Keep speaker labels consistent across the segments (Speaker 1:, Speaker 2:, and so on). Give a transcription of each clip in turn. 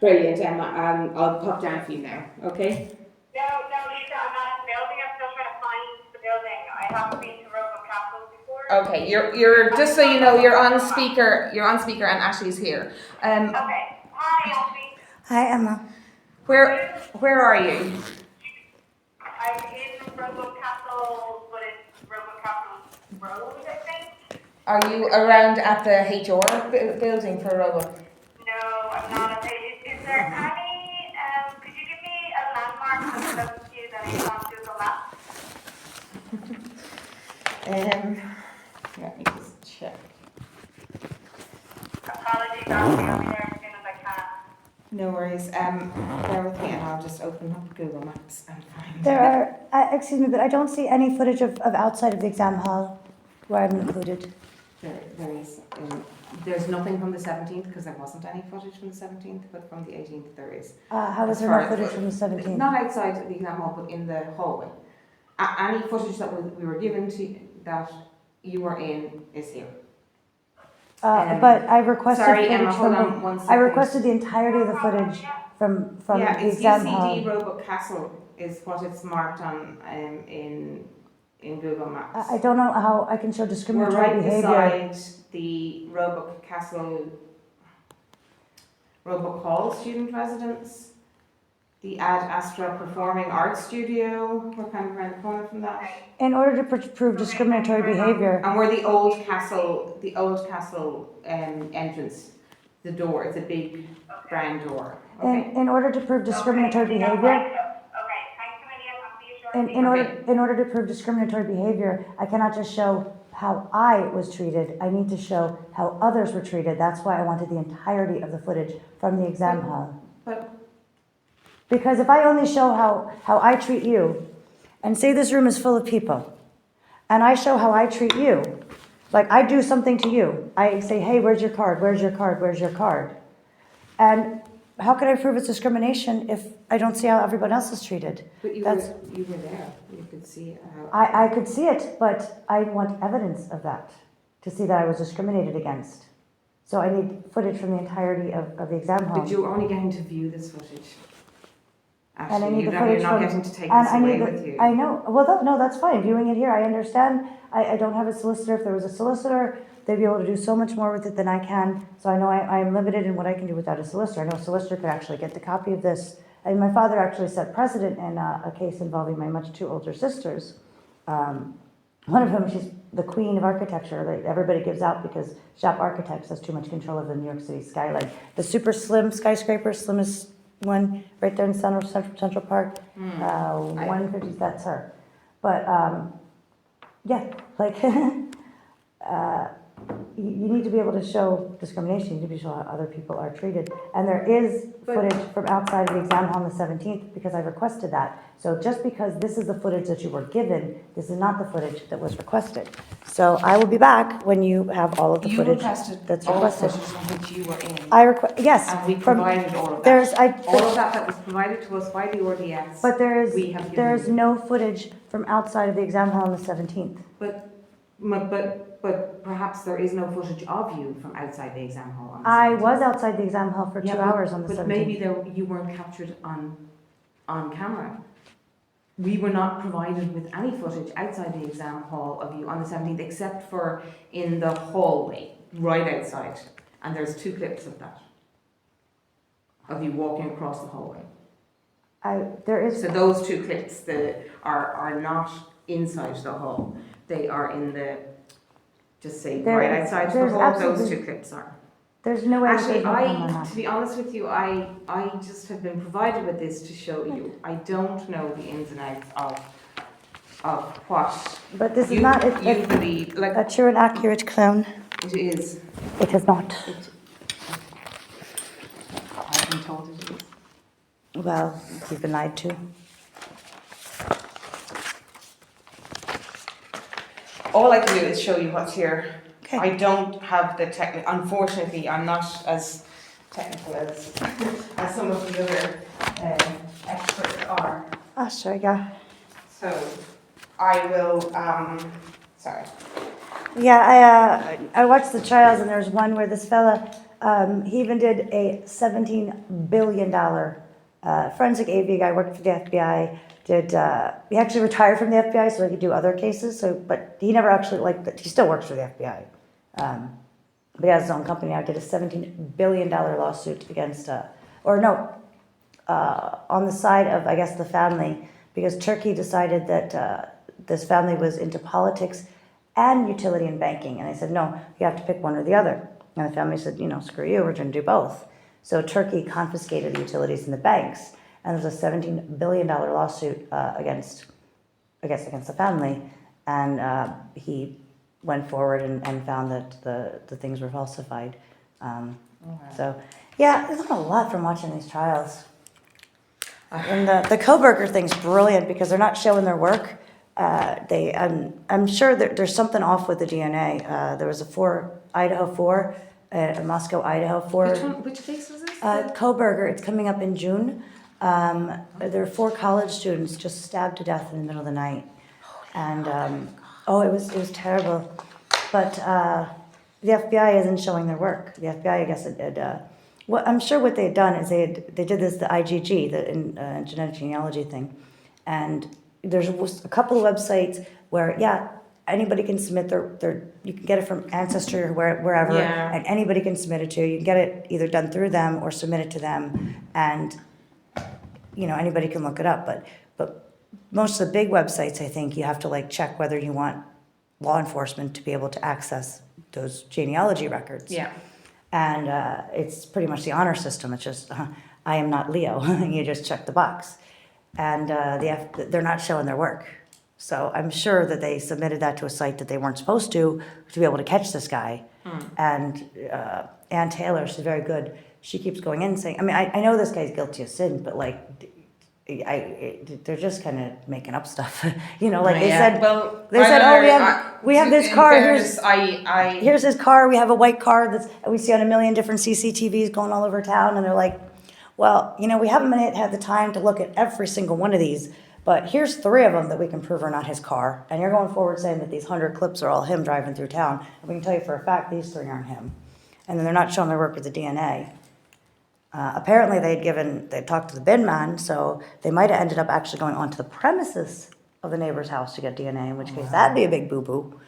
Speaker 1: Brilliant, Emma. I'll pop down for you now, okay?
Speaker 2: No, Lisa, I'm not at the building. I'm still trying to find the building. I haven't been to Roebuck Castle before.
Speaker 1: Okay, you're just so you know, you're on speaker, and Ashley's here.
Speaker 2: Okay. Hi, Ashley.
Speaker 3: Hi, Emma.
Speaker 1: Where are you?
Speaker 2: I'm in Roebuck Castle, but it's Roebuck Castle Road, I think.
Speaker 1: Are you around at the HR building for Roebuck?
Speaker 2: No, I'm not. Is there any, could you give me a landmark that's close to you that is on Google Maps?
Speaker 1: Let me just check.
Speaker 2: Apologies, I'll be over there as soon as I can.
Speaker 1: No worries. Bear with me and I'll just open up Google Maps and find
Speaker 3: There are, excuse me, but I don't see any footage of outside of the exam hall where I'm included.
Speaker 1: There is. There's nothing from the 17th because there wasn't any footage from the 17th, but from the 18th there is.
Speaker 3: How is there no footage from the 17th?
Speaker 1: Not outside the exam hall, but in the hallway. Any footage that we were given to that you were in is here.
Speaker 3: But I requested
Speaker 1: sorry,
Speaker 3: footage
Speaker 1: Emma, hold on 1 second.
Speaker 3: I requested the entirety of the footage from
Speaker 1: yeah,
Speaker 3: the exam hall.
Speaker 1: UCD Roebuck Castle is what it's marked on in Google Maps.
Speaker 3: I don't know how I can show
Speaker 1: We're
Speaker 3: discriminatory
Speaker 1: right
Speaker 3: behavior.
Speaker 1: beside the Roebuck Castle, Roebuck Hall student residence, the Ad Astra Performing Arts Studio. We're kind of around the corner from that.
Speaker 3: In order to prove discriminatory behavior,
Speaker 1: And we're the old castle entrance. The door, it's a big brown door. Okay.
Speaker 3: in order to prove discriminatory behavior,
Speaker 2: Okay, thanks a million. I'll see you shortly.
Speaker 3: in order to prove discriminatory behavior, I cannot just show how I was treated. I need to show how others were treated. That's why I wanted the entirety of the footage from the exam hall.
Speaker 1: But
Speaker 3: Because if I only show how I treat you, and say this room is full of people, and I show how I treat you, like I do something to you, I say, hey, where's your card? Where's your card? Where's your card? And how can I prove it's discrimination if I don't see how everyone else is treated?
Speaker 1: But you were there. You could see how.
Speaker 3: I could see it, but I want evidence of that to see that I was discriminated against. So I need footage from the entirety of the exam hall.
Speaker 1: But you're only getting to view this footage.
Speaker 3: And I
Speaker 1: Actually,
Speaker 3: need
Speaker 1: you're
Speaker 3: the
Speaker 1: not,
Speaker 3: footage
Speaker 1: you're not
Speaker 3: from,
Speaker 1: getting to take
Speaker 3: and
Speaker 1: this
Speaker 3: I
Speaker 1: away
Speaker 3: need the,
Speaker 1: with you.
Speaker 3: I know. Well, no, that's fine. Viewing it here, I understand. I don't have a solicitor. If there was a solicitor, they'd be able to do so much more with it than I can. So I know I'm limited in what I can do without a solicitor. I know a solicitor could actually get the copy of this. And my father actually set precedent in a case involving my much two older sisters. One of them, she's the queen of architecture that everybody gives out because Shop Architects has too much control of the New York City skyline. The super slim skyscraper, slimmest one right there in Central Park, 150, that's her. But yeah, like you need to be able to show discrimination. You need to be able to show how other people are treated. And there is footage from outside of the exam hall on the 17th because I requested that. So just because this is the footage that you were given, this is not the footage that was requested. So I will be back when you have all of the footage that's
Speaker 1: all the
Speaker 3: requested.
Speaker 1: footage from which you were in.
Speaker 3: Yes.
Speaker 1: And we
Speaker 3: from-
Speaker 1: provided all of that.
Speaker 3: There's,
Speaker 1: all of that was provided to us by the RDS.
Speaker 3: But there
Speaker 1: we have
Speaker 3: is
Speaker 1: given you.
Speaker 3: no footage from outside of the exam hall on the 17th.
Speaker 1: But perhaps there is no footage of you from outside the exam hall on the
Speaker 3: I
Speaker 1: 17th.
Speaker 3: was outside the exam hall for 2 hours on the 17th.
Speaker 1: But maybe you weren't captured on camera. We were not provided with any footage outside the exam hall of you on the 17th, except for in the hallway, right outside. And there's 2 clips of that, of you walking across the hallway.
Speaker 3: There is.
Speaker 1: So those 2 clips are not inside the hall. They are in the, just say, right outside the hall. Those 2 clips are.
Speaker 3: There's no way.
Speaker 1: Actually, to be honest with you, I just have been provided with this to show you. I don't know the ins and outs of what. But
Speaker 3: this is not
Speaker 1: you believe. Like
Speaker 3: a true and accurate clown.
Speaker 1: it is.
Speaker 3: It is not.
Speaker 1: I've been told it is.
Speaker 3: Well, you've been lied to.
Speaker 1: All I can do is show you what's here.
Speaker 3: Okay.
Speaker 1: I don't have the technical. Unfortunately, I'm not as technical as some of the other experts are.
Speaker 3: Ah, sure, yeah.
Speaker 1: So I will. Sorry.
Speaker 3: Yeah, I watched the trials and there was one where this fella He even did a $17 billion forensic AV guy, worked for the FBI. He actually retired from the FBI so he could do other cases. But he never actually he still works for the FBI. But he has his own company now. Did a $17 billion lawsuit against, on the side of, I guess, the family, because Turkey decided that this family was into politics and utility and banking. And they said, no, you have to pick one or the other. And the family said, screw you, we're going to do both. So Turkey confiscated the utilities and the banks. And there's a $17 billion lawsuit against the family. And he went forward and found that the things were falsified. So, yeah, there's not a lot from watching these trials. And the Koberger thing's brilliant because they're not showing their work. I'm sure there's something off with the DNA. There was a Idaho 4, Moscow, Idaho 4.
Speaker 1: Which case was this?
Speaker 3: Koberger, it's coming up in June. There are 4 college students just stabbed to death in the middle of the night. And, it was terrible. But the FBI isn't showing their work. The FBI, I guess, I'm sure what they had done is they did this, the IgG, the genetic genealogy thing. And there's a couple of websites where, anybody can submit you can get it from Ancestry or wherever, and anybody can submit it to you. You can get it either done through them or submit it to them, and, anybody can look it up. But most of the big websites, I think, you have to, check whether you want law enforcement to be able to access those genealogy records.
Speaker 1: Yeah.
Speaker 3: And it's pretty much the honor system. It's just, I am not Leo. You just check the box. And they're not showing their work. So I'm sure that they submitted that to a site that they weren't supposed to be able to catch this guy. And Ann Taylor, she's very good. She keeps going in and saying, I know this guy's guilty of sin, but they're just kind of making up stuff. They said, we have this car. Here's his car. We have a white car that we see on a million different CCTVs going all over town. And they're like, well, we haven't had the time to look at every single one of these, but here's 3 of them that we can prove are not his car. And you're going forward saying that these 100 clips are all him driving through town. And we can tell you for a fact these 3 aren't him. And then they're not showing their work with the DNA. Apparently they'd talked to the bin man, so they might have ended up actually going onto the premises of the neighbor's house to get DNA, in which case that'd be a big boo-boo.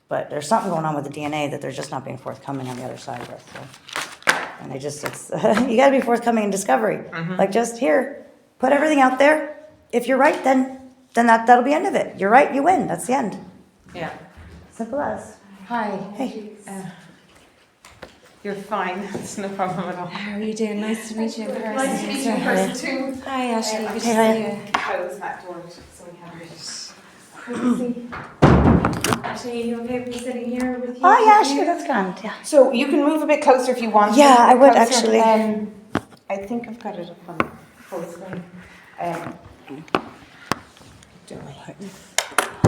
Speaker 3: But there's something going on with the DNA that they're just not being forthcoming on the other side of it. So. And you gotta be forthcoming in discovery. Just here, put everything out there. If you're right, then that'll be the end of it. You're right, you win. That's the end.
Speaker 1: Yeah.
Speaker 3: Simple as.
Speaker 1: Hi.
Speaker 3: Hey.
Speaker 1: You're fine. It's no problem at all.
Speaker 4: How are you doing? Nice to meet you in person.
Speaker 1: Nice to meet you in person too.
Speaker 4: Hi, Ashley. Good to see you.
Speaker 1: Close that door so we have a bit of privacy.
Speaker 4: Ashley, are you okay with me sitting here with you?
Speaker 3: Oh yeah, sure, that's grand. Yeah.
Speaker 1: So you can move a bit closer if you want.
Speaker 3: Yeah, I would
Speaker 1: Closer.
Speaker 3: actually.
Speaker 1: I think I've got it up on full screen.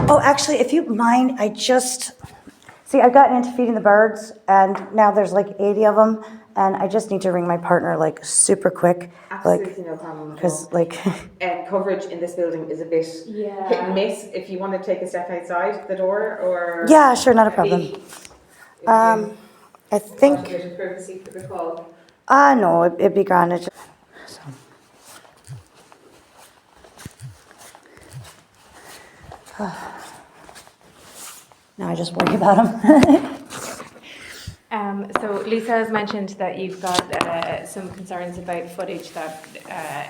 Speaker 3: Oh, actually, if you mind, I've gotten into feeding the birds, and now there's 80 of them, and I just need to ring my partner super quick.
Speaker 1: Absolutely no problem at all.
Speaker 3: Because
Speaker 1: coverage in this building is a bit hit and miss. If you want to take a step outside the door, or
Speaker 3: yeah, sure, not a problem. I think.
Speaker 1: A bit of privacy for the call.
Speaker 3: No, it'd be grand. Now I just worry about them.
Speaker 4: So Lisa has mentioned that you've got some concerns about footage that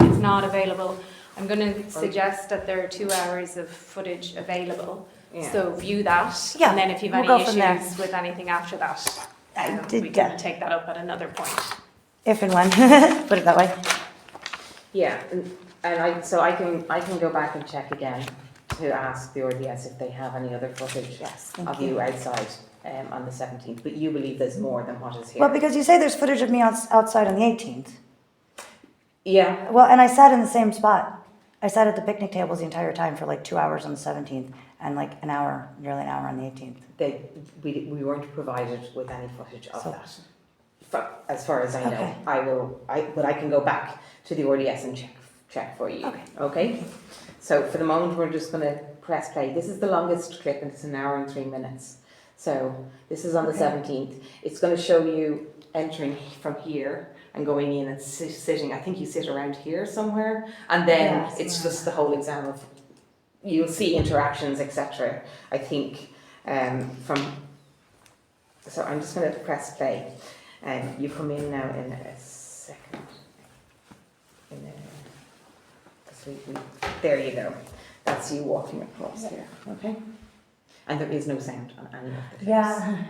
Speaker 4: is not available. I'm going to suggest that there are 2 hours of footage available.
Speaker 1: Yeah.
Speaker 4: So view that,
Speaker 3: Yeah,
Speaker 4: and then if you've
Speaker 3: we'll
Speaker 4: any
Speaker 3: go from there.
Speaker 4: issues with anything after that, we
Speaker 3: Yeah.
Speaker 4: can take that up at another point.
Speaker 3: If and when, put it that way.
Speaker 1: Yeah, and I can go back and check again to ask the RDS if they have any other footage of you outside on the 17th. But you believe there's more than what is here.
Speaker 3: Well, because you say there's footage of me outside on the 18th.
Speaker 1: Yeah.
Speaker 3: Well, and I sat in the same spot. I sat at the picnic tables the entire time for 2 hours on the 17th and nearly an hour on the 18th.
Speaker 1: We weren't provided with any footage of
Speaker 3: So-
Speaker 1: that. As far as I know,
Speaker 3: Okay.
Speaker 1: but I can go back to the RDS and check for you. Okay. So for the moment, we're just going to press play. This is the longest clip, and it's 1 hour and 3 minutes. So this is on the 17th. It's going to show you entering from here and going in and sitting, I think you sit around here somewhere, and then
Speaker 3: Yes,
Speaker 1: it's
Speaker 3: yeah.
Speaker 1: just the whole exam of, you'll see interactions, etc. I think so I'm just going to press play. You come in now in a second. There you go. That's you walking across here, okay? And there is no sound on any of the tapes.
Speaker 3: Yeah.